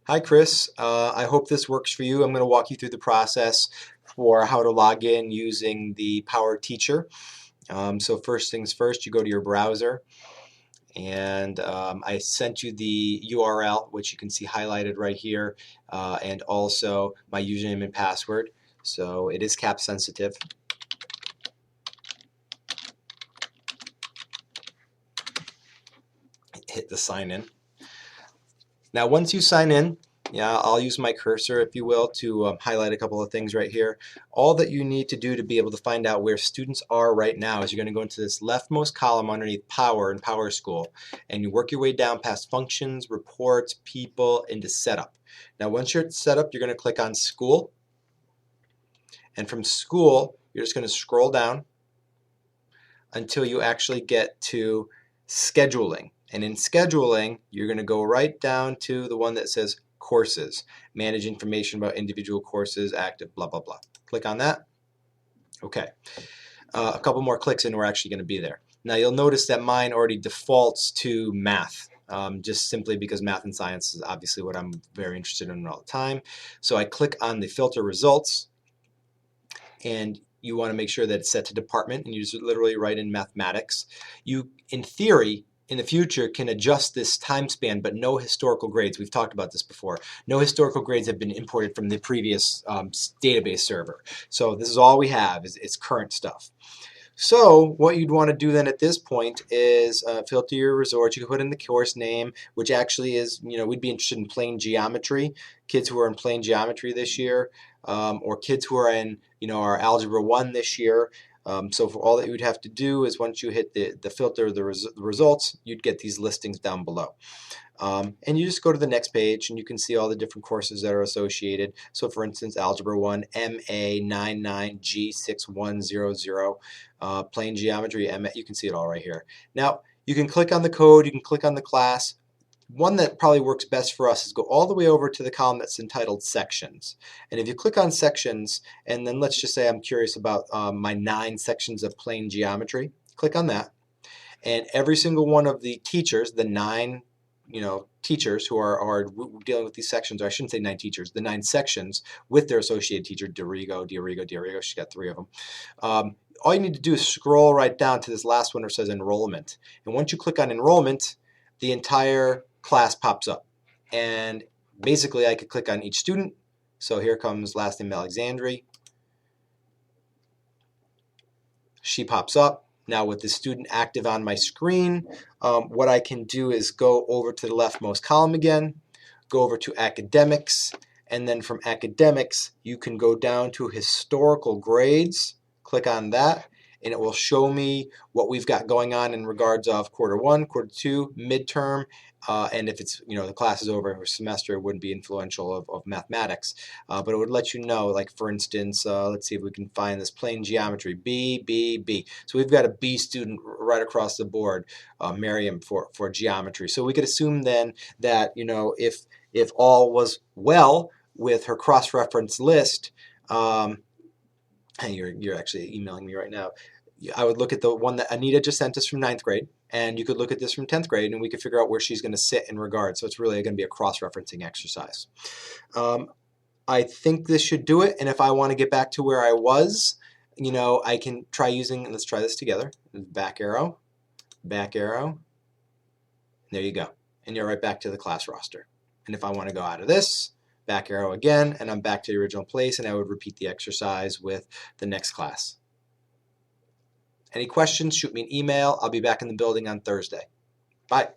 Hi Chris, I hope this works for you. I'm going to walk you through the process for how to log in using the PowerTeacher. So first things first, you go to your browser and I sent you the URL, which you can see highlighted right here, and also my username and password. So it is cap sensitive. Hit the sign in. Now once you sign in, yeah, I'll use my cursor, if you will, to highlight a couple of things right here. All that you need to do to be able to find out where students are right now is you're going to go into this leftmost column underneath Power in PowerSchool, and you work your way down past Functions, Reports, People, into Setup. Now once you're at Setup, you're going to click on School, and from School, you're just going to scroll down until you actually get to Scheduling. And in Scheduling, you're going to go right down to the one that says Courses. Manage information about individual courses, active, blah, blah, blah. Click on that. Okay. A couple more clicks and we're actually going to be there. Now you'll notice that mine already defaults to math. Just simply because math and science is obviously what I'm very interested in all the time. So I click on the filter results, and you want to make sure that it's set to department, and you just literally write in mathematics. You, in theory, in the future can adjust this time span, but no historical grades. We've talked about this before. No historical grades have been imported from the previous database server. So this is all we have is current stuff. So what you'd want to do then at this point is filter your resource. You can put in the course name, which actually is, we'd be interested in plane geometry, kids who are in plane geometry this year, or kids who are in, our Algebra 1 this year. So for all that you'd have to do is once you hit the filter the results, you'd get these listings down below. And you just go to the next page and you can see all the different courses that are associated. So for instance, Algebra 1, MA99G6100, Plane Geometry, MA, you can see it all right here. Now, you can click on the code, you can click on the class. One that probably works best for us is go all the way over to the column that's entitled Sections. And if you click on Sections, and then let's just say I'm curious about my 9 sections of plane geometry, click on that. And every single one of the teachers, the 9 teachers who are dealing with these sections, or I shouldn't say 9 teachers, the 9 sections with their associated teacher, Dorigo, she's got 3 of them. All you need to do is scroll right down to this last one where it says enrollment. And once you click on enrollment, the entire class pops up. And basically I could click on each student. So here comes last name Alexandri. She pops up. Now with the student active on my screen, what I can do is go over to the leftmost column again, go over to academics, and then from academics you can go down to historical grades, click on that, and it will show me what we've got going on in regards of quarter 1, quarter 2, midterm, and if it's, the class is over a semester, it wouldn't be influential of mathematics, but it would let you know, like for instance, let's see if we can find this plane geometry, B, B, B. So we've got a B student right across the board, Miriam, for geometry. So we could assume then that, if all was well with her cross-reference list, and you're actually emailing me right now, I would look at the one that Anita just sent us from 9th grade, and you could look at this from 10th grade, and we could figure out where she's going to sit in regard. So it's really going to be a cross-referencing exercise. I think this should do it, and if I want to get back to where I was, I can try using, let's try this together, back arrow, there you go, and you're right back to the class roster. And if I want to go out of this, back arrow again, and I'm back to the original place, and I would repeat the exercise with the next class. Any questions, shoot me an email. I'll be back in the building on Thursday. Bye.